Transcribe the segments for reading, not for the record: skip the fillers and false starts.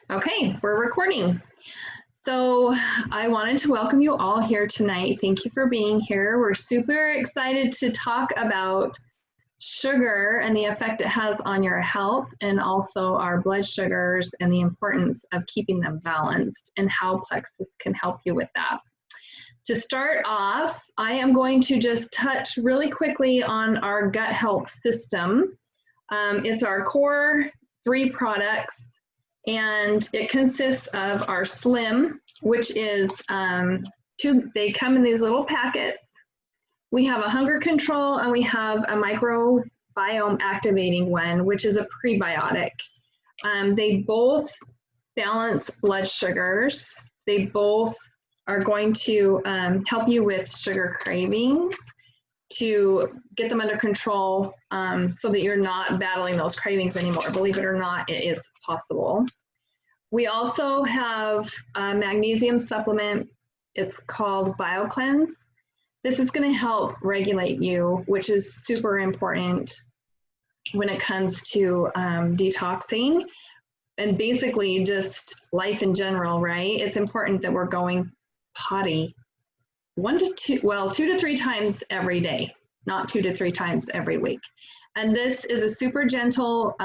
Okay, we're recording. So I wanted to welcome you all here tonight. Thank you for being here. We're super excited to talk about sugar and the effect it has on your health, and also our blood sugars and the importance of keeping them balanced and how Plexus can help you with that. To start off, I am going to just touch really quickly on our gut health system. It's our core 3 products, and it consists of our Slim, which is they come in these little packets. We have a hunger control, and we have a microbiome activating one, which is a prebiotic. They both balance blood sugars. They both are going to help you with sugar cravings, to get them under control, so that you're not battling those cravings anymore. Believe it or not, it is possible. We also have a magnesium supplement. It's called BioCleanse. This is going to help regulate you, which is super important when it comes to detoxing and basically just life in general, right? It's important that we're going potty 2 to 3 times every day, not 2 to 3 times every week. And this is a super gentle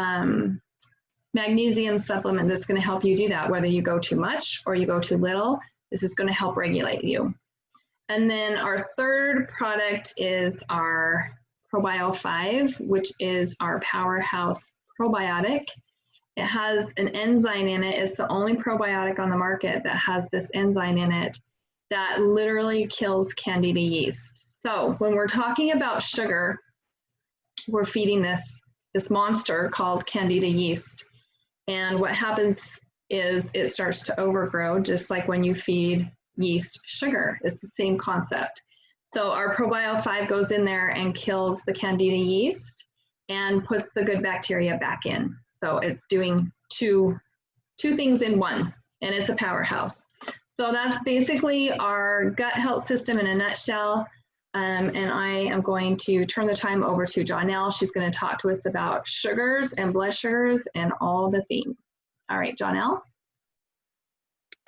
magnesium supplement that's going to help you do that, whether you go too much or you go too little. This is going to help regulate you. And then our third product is our ProBio 5, which is our powerhouse probiotic. It has an enzyme in it. It's the only probiotic on the market that has this enzyme in it that literally kills Candida yeast. So when we're talking about sugar, we're feeding this monster called Candida yeast. And what happens is it starts to overgrow, just like when you feed yeast sugar. It's the same concept. So our ProBio 5 goes in there and kills the Candida yeast and puts the good bacteria back in. So it's doing two things in one, and it's a powerhouse. So that's basically our gut health system in a nutshell. And I am going to turn the time over to Jonelle. She's going to talk to us about sugars and blood sugars and all the things. All right, Jonelle.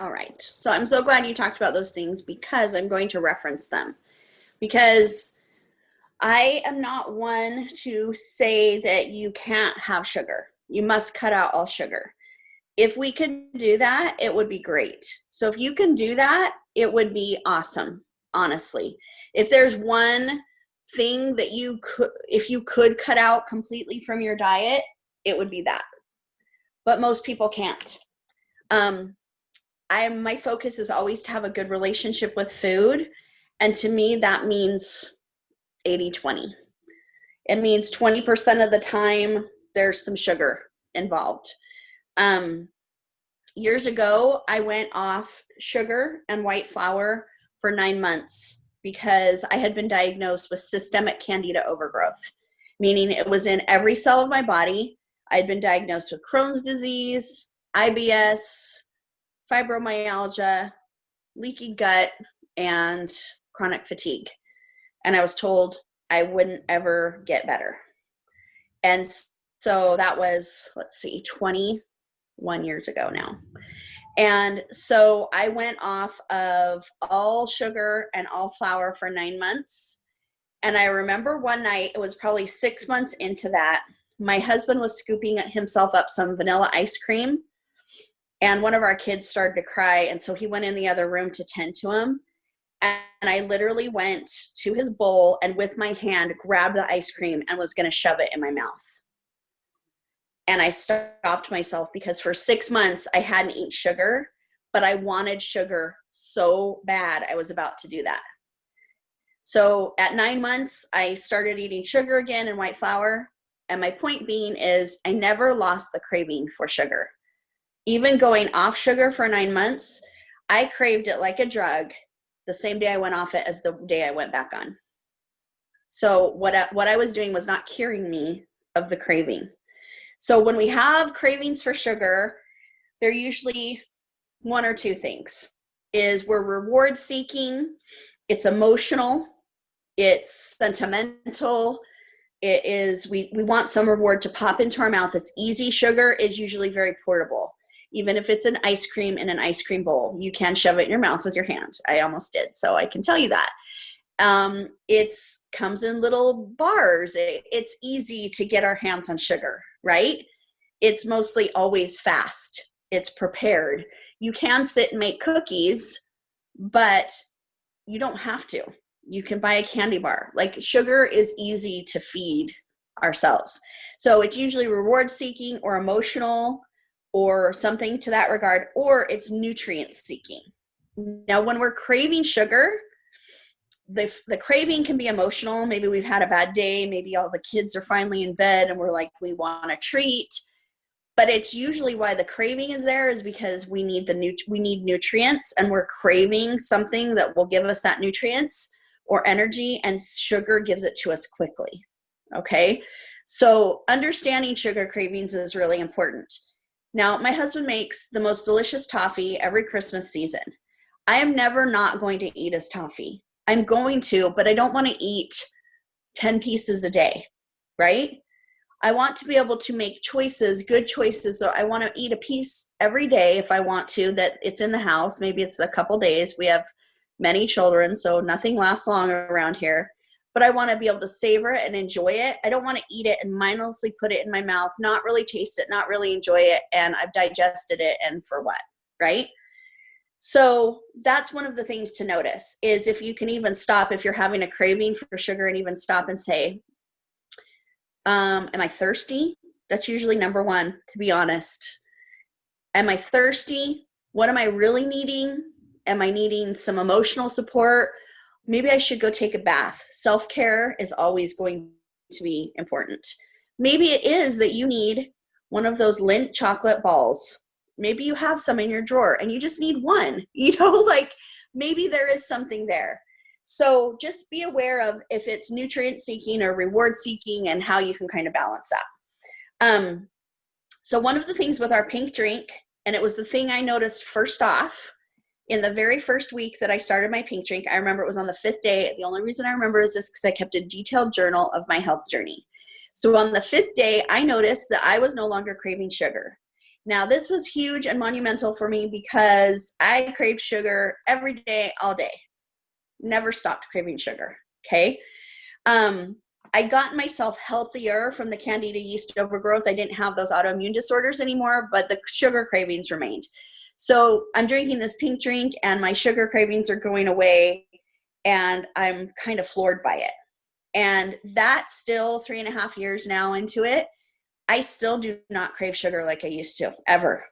All right. So I'm so glad you talked about those things, because I'm going to reference them. Because I am not one to say that you can't have sugar. You must cut out all sugar. If we could do that, it would be great. So if you can do that, it would be awesome, honestly. If there's one thing that if you could cut out completely from your diet, it would be that. But most people can't. My focus is always to have a good relationship with food. And to me, that means 80-20. It means 20% of the time there's some sugar involved. Years ago, I went off sugar and white flour for 9 months because I had been diagnosed with systemic candida overgrowth, meaning it was in every cell of my body. I'd been diagnosed with Crohn's disease, IBS, fibromyalgia, leaky gut, and chronic fatigue. And I was told I wouldn't ever get better. And so that was, 21 years ago now. And so I went off of all sugar and all flour for 9 months. And I remember one night, it was probably 6 months into that, my husband was scooping himself up some vanilla ice cream, and one of our kids started to cry. And so he went in the other room to tend to him. And I literally went to his bowl and with my hand grabbed the ice cream and was going to shove it in my mouth. And I stopped myself because for 6 months I hadn't eaten sugar, but I wanted sugar so bad I was about to do that. So at 9 months, I started eating sugar again and white flour. And my point being is I never lost the craving for sugar. Even going off sugar for 9 months, I craved it like a drug the same day I went off it as the day I went back on. So what I was doing was not curing me of the craving. So when we have cravings for sugar, they're usually one or two things. Is we're reward seeking, it's emotional, it's sentimental, it is we want some reward to pop into our mouth. It's easy. Sugar is usually very portable. even if it's an ice cream in an ice cream bowl. You can shove it in your mouth with your hand. I almost did, so I can tell you that. It's comes in little bars. It's easy to get our hands on sugar, right? It's mostly always fast. It's prepared. You can sit and make cookies, but you don't have to. You can buy a candy bar. Like, sugar is easy to feed ourselves. So it's usually reward seeking or emotional or something to that regard, or it's nutrient seeking. Now, when we're craving sugar, the craving can be emotional. Maybe we've had a bad day. Maybe all the kids are finally in bed and we're like, we want a treat. But it's usually why the craving is there is because we need nutrients, and we're craving something that will give us that nutrients or energy, and sugar gives it to us quickly. Okay? So understanding sugar cravings is really important. Now, my husband makes the most delicious toffee every Christmas season. I am never not going to eat his toffee. I'm going to, but I don't want to eat 10 pieces a day, right? I want to be able to make choices, good choices. So I want to eat a piece every day if I want to, that it's in the house. Maybe it's a couple days. We have many children, so nothing lasts long around here. But I want to be able to savor it and enjoy it. I don't want to eat it and mindlessly put it in my mouth, not really taste it, not really enjoy it, and I've digested it, and for what, right? So that's one of the things to notice, is if you can even stop, if you're having a craving for sugar, and even stop and say, am I thirsty? That's usually number one, to be honest. Am I thirsty? What am I really needing? Am I needing some emotional support? Maybe I should go take a bath. Self-care is always going to be important. Maybe it is that you need one of those Lindt chocolate balls. Maybe you have some in your drawer and you just need one, like maybe there is something there. So just be aware of if it's nutrient seeking or reward seeking, and how you can kind of balance that. So one of the things with our pink drink, and it was the thing I noticed first off in the very first week that I started my pink drink, I remember it was on the 5th day. The only reason I remember is this because I kept a detailed journal of my health journey. So on the 5th day, I noticed that I was no longer craving sugar. Now, this was huge and monumental for me because I craved sugar every day, all day. Never stopped craving sugar, okay? I got myself healthier from the candida yeast overgrowth. I didn't have those autoimmune disorders anymore, but the sugar cravings remained. So I'm drinking this pink drink and my sugar cravings are going away, and I'm kind of floored by it. And that's still 3.5 years now into it. I still do not crave sugar like I used to, ever.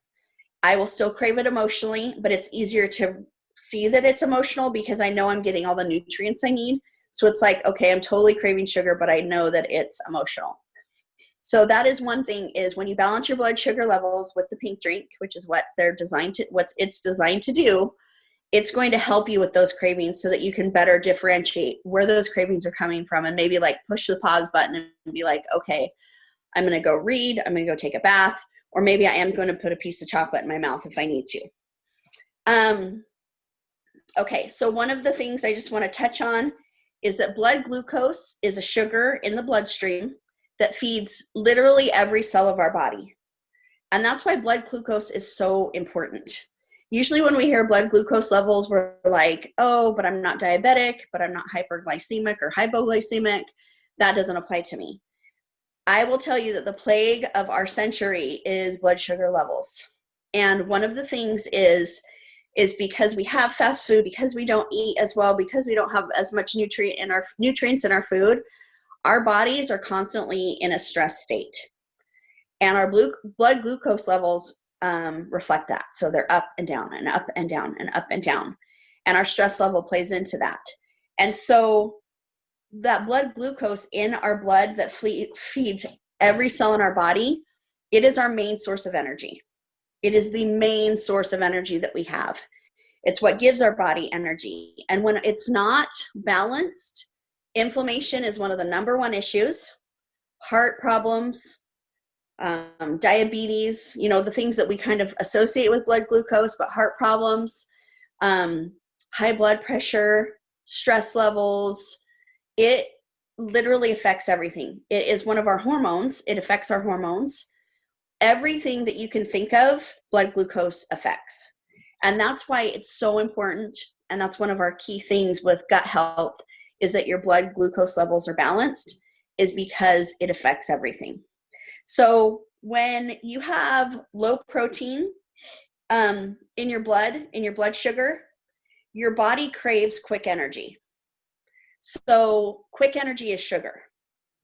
I will still crave it emotionally, but it's easier to see that it's emotional because I know I'm getting all the nutrients I need. So it's like, okay, I'm totally craving sugar, but I know that it's emotional. So that is one thing, is when you balance your blood sugar levels with the pink drink, which is what it's designed to do, it's going to help you with those cravings so that you can better differentiate where those cravings are coming from, and maybe like push the pause button and be like, okay, I'm going to go read, I'm going to go take a bath, or maybe I am going to put a piece of chocolate in my mouth if I need to. Okay, so one of the things I just want to touch on is that blood glucose is a sugar in the bloodstream that feeds literally every cell of our body. And that's why blood glucose is so important. Usually when we hear blood glucose levels, we're like, oh, but I'm not diabetic, but I'm not hyperglycemic or hypoglycemic. That doesn't apply to me. I will tell you that the plague of our century is blood sugar levels. And one of the things is because we have fast food, because we don't eat as well, because we don't have as much nutrients in our food, our bodies are constantly in a stress state. And our blood glucose levels reflect that. So they're up and down and up and down and up and down. And our stress level plays into that. And so that blood glucose in our blood that feeds every cell in our body, it is our main source of energy. It is the main source of energy that we have. It's what gives our body energy. And when it's not balanced, inflammation is one of the number one issues. Heart problems, diabetes, the things that we kind of associate with blood glucose, but heart problems, high blood pressure, stress levels, it literally affects everything. It is one of our hormones. It affects our hormones. everything that you can think of, blood glucose affects. And that's why it's so important. And that's one of our key things with gut health, is that your blood glucose levels are balanced, is because it affects everything. So when you have low protein in your blood sugar, your body craves quick energy. So quick energy is sugar,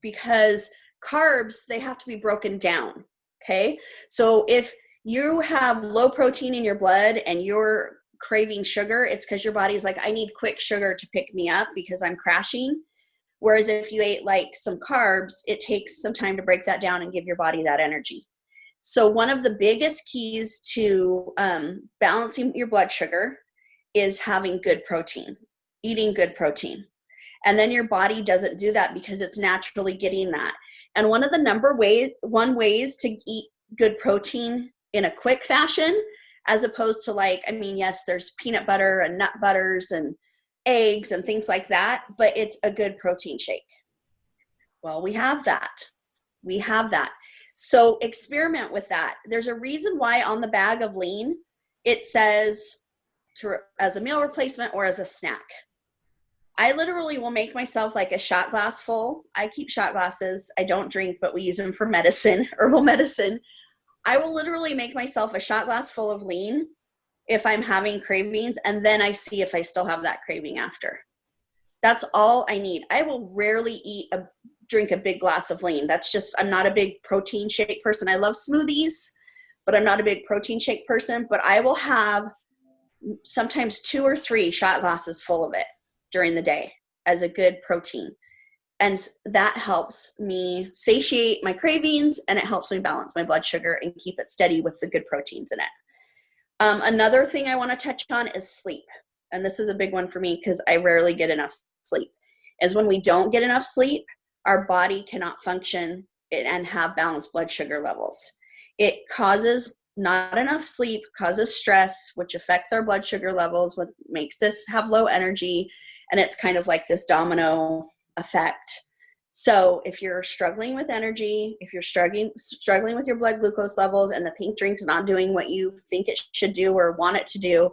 because carbs, they have to be broken down. Okay. So if you have low protein in your blood and you're craving sugar, it's because your body is like, I need quick sugar to pick me up because I'm crashing. Whereas if you ate like some carbs, it takes some time to break that down and give your body that energy. So one of the biggest keys to balancing your blood sugar is having good protein, eating good protein. And then your body doesn't do that because it's naturally getting that. And one of the one ways to eat good protein in a quick fashion, as opposed to like, I mean, yes, there's peanut butter and nut butters and eggs and things like that, but it's a good protein shake. Well, we have that. We have that. So experiment with that. There's a reason why on the bag of lean, it says as a meal replacement or as a snack. I literally will make myself like a shot glass full. I keep shot glasses. I don't drink, but we use them for medicine, herbal medicine. I will literally make myself a shot glass full of lean if I'm having cravings, and then I see if I still have that craving after. That's all I need. I will rarely drink a big glass of lean. That's just, I'm not a big protein shake person. I love smoothies, but I'm not a big protein shake person. But I will have sometimes 2 or 3 shot glasses full of it during the day as a good protein. And that helps me satiate my cravings, and it helps me balance my blood sugar and keep it steady with the good proteins in it. Another thing I want to touch on is sleep. And this is a big one for me because I rarely get enough sleep. Is when we don't get enough sleep, our body cannot function and have balanced blood sugar levels. It causes not enough sleep, causes stress, which affects our blood sugar levels, what makes us have low energy. And it's kind of like this domino effect. So if you're struggling with energy, if you're struggling with your blood glucose levels and the pink drink's not doing what you think it should do or want it to do,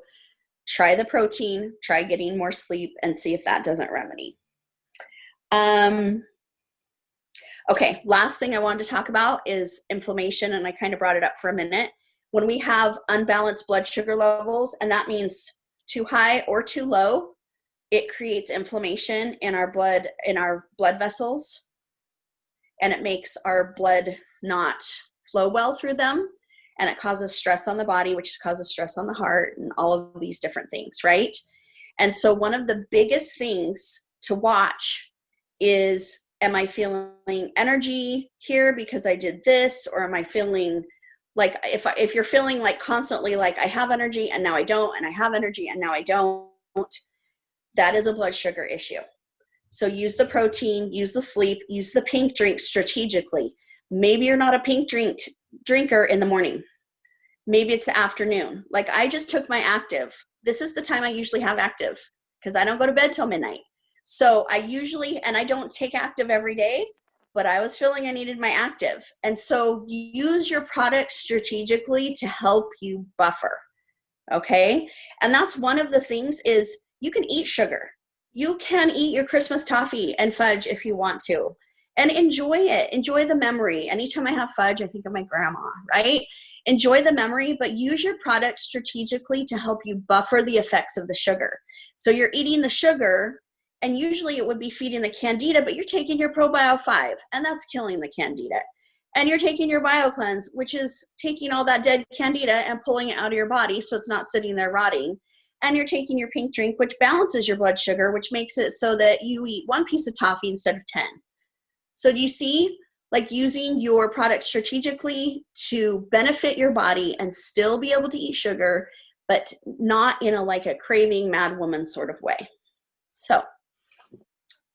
try the protein, try getting more sleep, and see if that doesn't remedy. Okay, last thing I wanted to talk about is inflammation, and I kind of brought it up for a minute. When we have unbalanced blood sugar levels, and that means too high or too low, it creates inflammation in our blood vessels, and it makes our blood not flow well through them, and it causes stress on the body, which causes stress on the heart, and all of these different things, right? And so one of the biggest things to watch is, am I feeling energy here because I did this, or am I feeling like, if you're feeling like constantly like I have energy and now I don't, and I have energy and now I don't, that is a blood sugar issue. So use the protein, use the sleep, use the pink drink strategically. Maybe you're not a pink drinker in the morning. Maybe it's the afternoon. Like I just took my active. This is the time I usually have active because I don't go to bed till midnight. So I usually, and I don't take active every day, but I was feeling I needed my active. And so use your products strategically to help you buffer. Okay. And that's one of the things is you can eat sugar. You can eat your Christmas toffee and fudge if you want to, and enjoy it. Enjoy the memory. Anytime I have fudge, I think of my grandma, right? Enjoy the memory, but use your product strategically to help you buffer the effects of the sugar. So you're eating the sugar, and usually it would be feeding the candida, but you're taking your ProBio 5, and that's killing the candida. And you're taking your BioCleanse, which is taking all that dead candida and pulling it out of your body so it's not sitting there rotting. And you're taking your pink drink, which balances your blood sugar, which makes it so that you eat 1 piece of toffee instead of 10. So do you see, like, using your product strategically to benefit your body and still be able to eat sugar, but not in a craving mad woman sort of way. So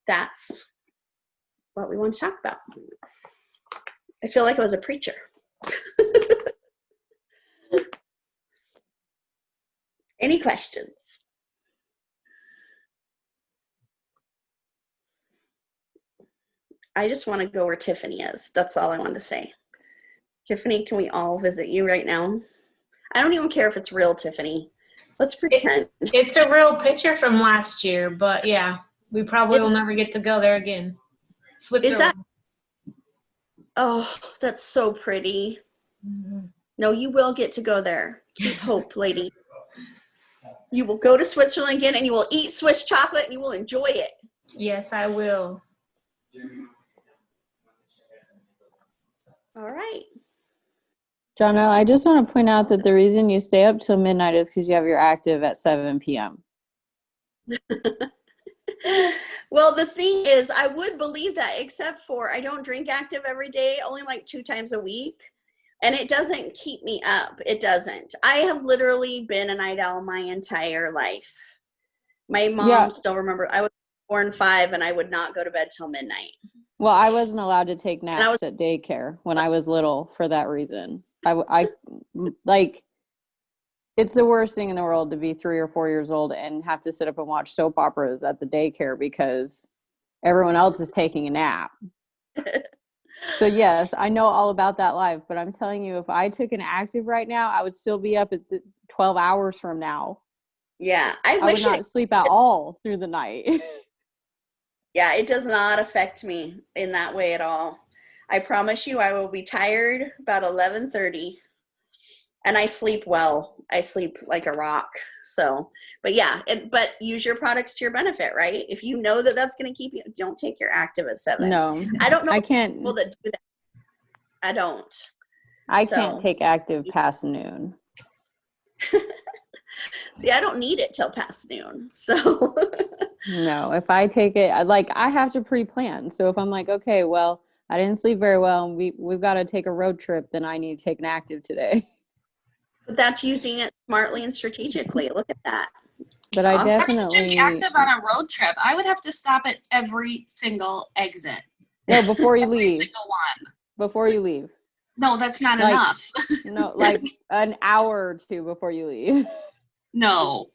that's what we want to talk about. I feel like I was a preacher. Any questions? I just want to go where Tiffany is. That's all I want to say. Tiffany, can we all visit you right now? I don't even care if it's real, Tiffany. Let's pretend. It's a real picture from last year, but yeah, we probably will never get to go there again. Switzerland. Is that? Oh, that's so pretty. Mm-hmm. No, you will get to go there. Keep hope, lady. You will go to Switzerland again, and you will eat Swiss chocolate, and you will enjoy it. Yes, I will. All right. Johnelle, I just want to point out that the reason you stay up till midnight is because you have your active at 7 p.m. Well, the thing is, I would believe that, except for I don't drink active every day, only like 2 times a week. And it doesn't keep me up. It doesn't. I have literally been a night owl my entire life. My mom still remember I was 4 and 5 and I would not go to bed till midnight. Well, I wasn't allowed to take naps at daycare when I was little for that reason. I like, it's the worst thing in the world to be 3 or 4 years old and have to sit up and watch soap operas at the daycare because everyone else is taking a nap. So yes, I know all about that life, but I'm telling you, if I took an active right now, I would still be up at 12 hours from now. Yeah, I would not sleep at all through the night. Yeah, it does not affect me in that way at all. I promise you, I will be tired about 11:30, and I sleep well. I sleep like a rock. So, but yeah, but use your products to your benefit, right? If you know that that's going to keep you, don't take your active at 7. No, I don't know. I can't. People that do that. I don't. I can't take active past noon. See, I don't need it till past noon. So. No, if I take it, I have to pre-plan. So if I'm like, okay, well, I didn't sleep very well, and we've got to take a road trip, then I need to take an active today. But that's using it smartly and strategically. Look at that. But I definitely drink active on a road trip. I would have to stop at every single exit. No, before you every leave. Single one. Before you leave. No, that's not enough. No, like an hour or 2 before you leave. No.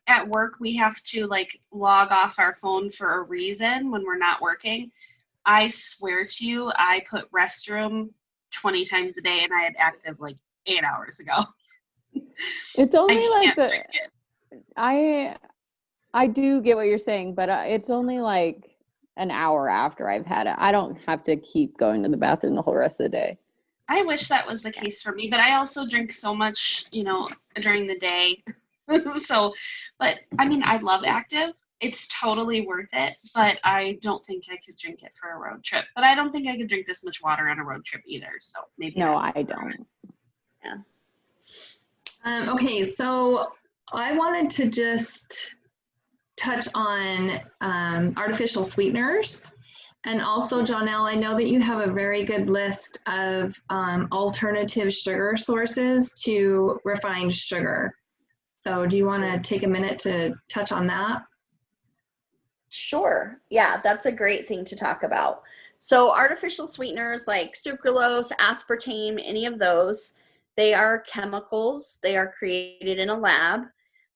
At work, we have to log off our phone for a reason when we're not working. I swear to you, I put restroom 20 times a day, and I had active 8 hours ago. It's only I do get what you're saying, but it's only an hour after I've had it. I don't have to keep going to the bathroom the whole rest of the day. I wish that was the case for me, but I also drink so much, during the day. So, but I mean, I love active. It's totally worth it, but I don't think I could drink it for a road trip. But I don't think I could drink this much water on a road trip either. So maybe. No, I don't. Yeah. Okay, so I wanted to just touch on artificial sweeteners. And also, Johnelle, I know that you have a very good list of alternative sugar sources to refined sugar. So do you want to take a minute to touch on that? Sure. Yeah, that's a great thing to talk about. So artificial sweeteners like sucralose, aspartame, any of those, they are chemicals. They are created in a lab.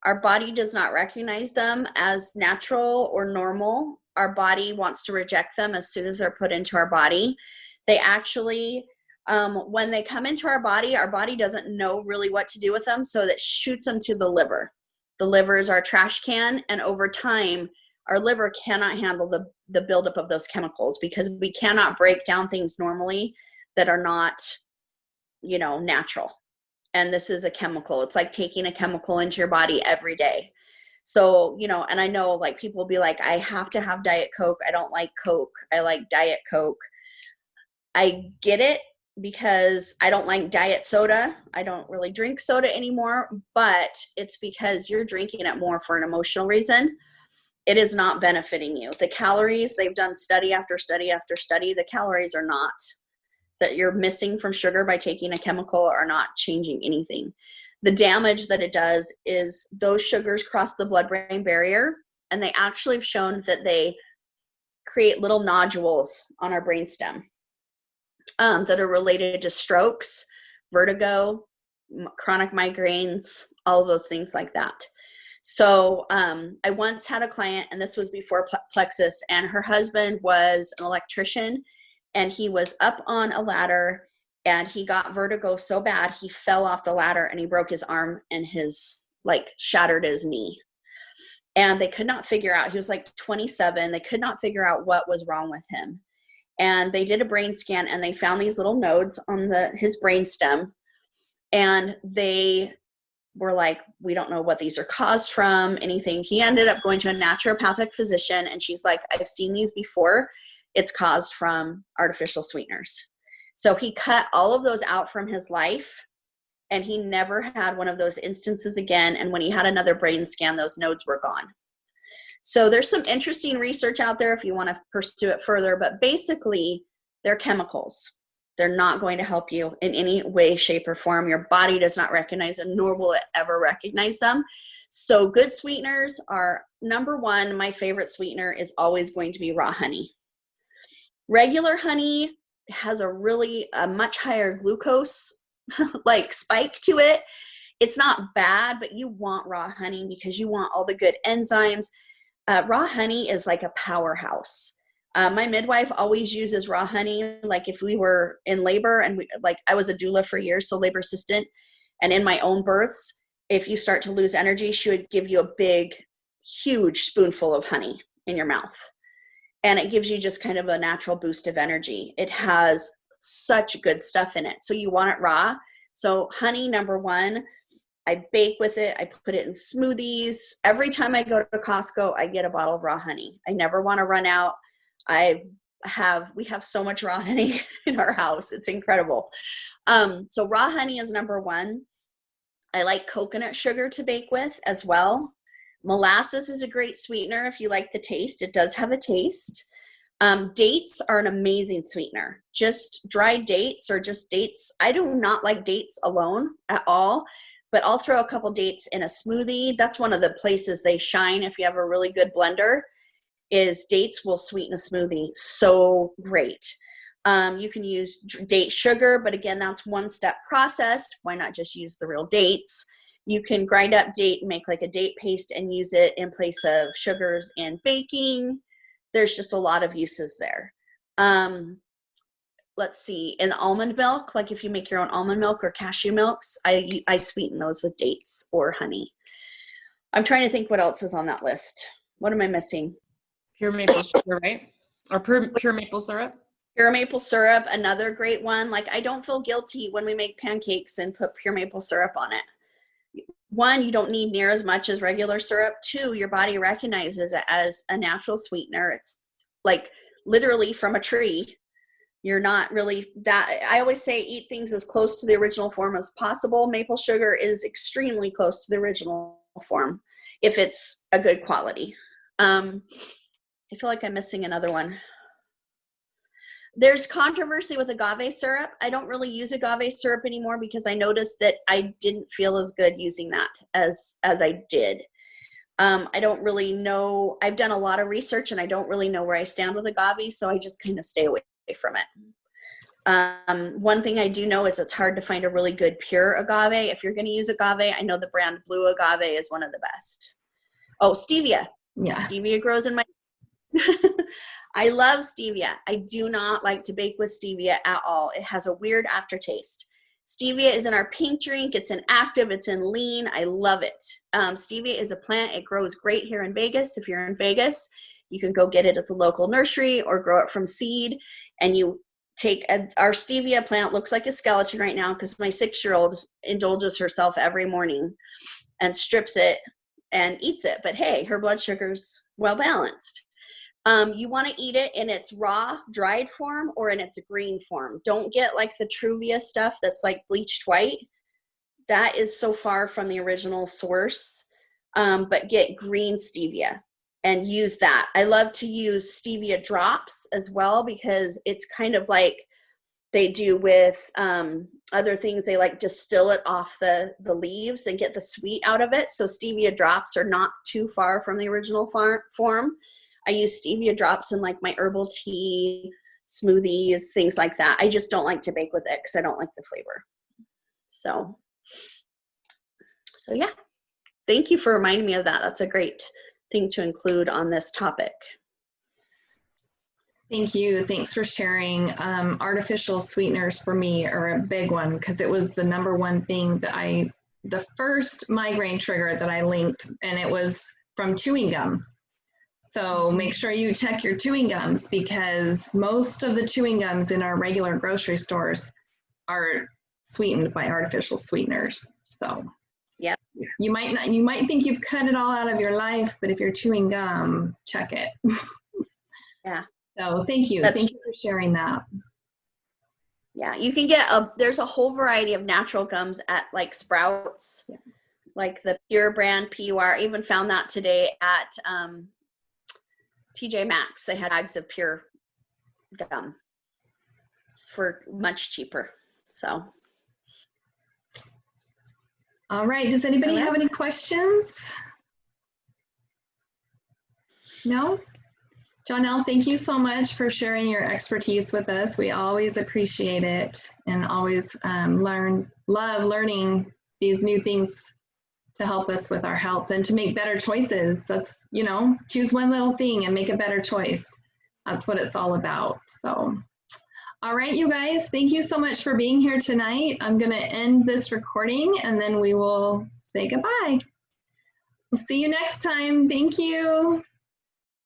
Our body does not recognize them as natural or normal. Our body wants to reject them as soon as they're put into our body. They actually, when they come into our body doesn't know really what to do with them, so that shoots them to the liver. The liver is our trash can, and over time, our liver cannot handle the buildup of those chemicals because we cannot break down things normally that are not, natural. And this is a chemical. It's like taking a chemical into your body every day. So, and I know people will be like, I have to have Diet Coke. I don't like Coke. I like Diet Coke. I get it because I don't like diet soda. I don't really drink soda anymore, but it's because you're drinking it more for an emotional reason. It is not benefiting you. The calories, they've done study after study after study, the calories are not that you're missing from sugar by taking a chemical are not changing anything. The damage that it does is those sugars cross the blood-brain barrier, and they actually have shown that they create little nodules on our brainstem that are related to strokes, vertigo, chronic migraines, all of those things like that. So I once had a client, and this was before Plexus, and her husband was an electrician, and he was up on a ladder, and he got vertigo so bad he fell off the ladder and he broke his arm and his shattered his knee. And they could not figure out, he was 27, they could not figure out what was wrong with him. And they did a brain scan, and they found these little nodes on his brain stem, and they were like, we don't know what these are caused from, anything. He ended up going to a naturopathic physician, and she's like, I've seen these before. It's caused from artificial sweeteners. So he cut all of those out from his life, and he never had one of those instances again. And when he had another brain scan, those nodes were gone. So there's some interesting research out there if you want to pursue it further, but basically they're chemicals. They're not going to help you in any way, shape, or form. Your body does not recognize them, nor will it ever recognize them. So good sweeteners are, number one, my favorite sweetener is always going to be raw honey. Regular honey has a much higher glucose spike to it. It's not bad, but you want raw honey because you want all the good enzymes. Raw honey is like a powerhouse. My midwife always uses raw honey. If we were in labor, and I was a doula for years, so labor assistant, and in my own births, if you start to lose energy, she would give you a big, huge spoonful of honey in your mouth. And it gives you just kind of a natural boost of energy. It has such good stuff in it. So you want it raw. So honey, number one. I bake with it. I put it in smoothies. Every time I go to Costco, I get a bottle of raw honey. I never want to run out. We have so much raw honey in our house. It's incredible. So raw honey is number one. I like coconut sugar to bake with as well. Molasses is a great sweetener if you like the taste. It does have a taste. Dates are an amazing sweetener. Just dried dates or just dates. I do not like dates alone at all. But I'll throw a couple dates in a smoothie. That's one of the places they shine if you have a really good blender, is dates will sweeten a smoothie so great. You can use date sugar, but again, that's one-step processed. Why not just use the real dates? You can grind up date and make a date paste and use it in place of sugars in baking. There's just a lot of uses there. Let's see, in almond milk, if you make your own almond milk or cashew milks, I sweeten those with dates or honey. I'm trying to think what else is on that list. What am I missing? Pure maple sugar, right? Or pure maple syrup? Pure maple syrup, another great one. I don't feel guilty when we make pancakes and put pure maple syrup on it. One, you don't need near as much as regular syrup. Two, your body recognizes it as a natural sweetener. It's literally from a tree. You're not really that, I always say eat things as close to the original form as possible. Maple sugar is extremely close to the original form if it's a good quality. I feel like I'm missing another one. There's controversy with agave syrup. I don't really use agave syrup anymore because I noticed that I didn't feel as good using that as I did. I don't really know. I've done a lot of research and I don't really know where I stand with agave, so I just kind of stay away from it. One thing I do know is it's hard to find a really good pure agave. If you're going to use agave, I know the brand Blue Agave is one of the best. Oh, stevia. Yeah. Stevia grows in my I love stevia. I do not like to bake with stevia at all. It has a weird aftertaste. Stevia is in our pink drink. It's in active. It's in lean. I love it. Stevia is a plant. It grows great here in Vegas. If you're in Vegas, you can go get it at the local nursery or grow it from seed. And you take our stevia plant, looks like a skeleton right now because my 6-year-old indulges herself every morning and strips it and eats it. But hey, her blood sugar's well balanced. You want to eat it in its raw, dried form or in its green form. Don't get the Truvia stuff that's bleached white. That is so far from the original source. But get green stevia and use that. I love to use stevia drops as well because it's kind of like they do with other things. They distill it off the leaves and get the sweet out of it. So stevia drops are not too far from the original form. I use stevia drops in my herbal tea, smoothies, things like that. I just don't like to bake with it because I don't like the flavor. So yeah, thank you for reminding me of that. That's a great thing to include on this topic. Thank you. Thanks for sharing. Artificial sweeteners for me are a big one because it was the number one thing that the first migraine trigger that I linked, and it was from chewing gum. So make sure you check your chewing gums because most of the chewing gums in our regular grocery stores are sweetened by artificial sweeteners. So yeah, you might think you've cut it all out of your life, but if you're chewing gum, check it. Yeah. So thank you. Thank you for sharing that. Yeah, you can get there's a whole variety of natural gums at like Sprouts, like the Pure brand, PUR. I even found that today at TJ Maxx. They had bags of Pure gum for much cheaper. So. All right. Does anybody have any questions? No? Jonelle, thank you so much for sharing your expertise with us. We always appreciate it and always love learning these new things to help us with our health and to make better choices. That's, choose one little thing and make a better choice. That's what it's all about. So, all right, you guys, thank you so much for being here tonight. I'm going to end this recording and then we will say goodbye. We'll see you next time. Thank you.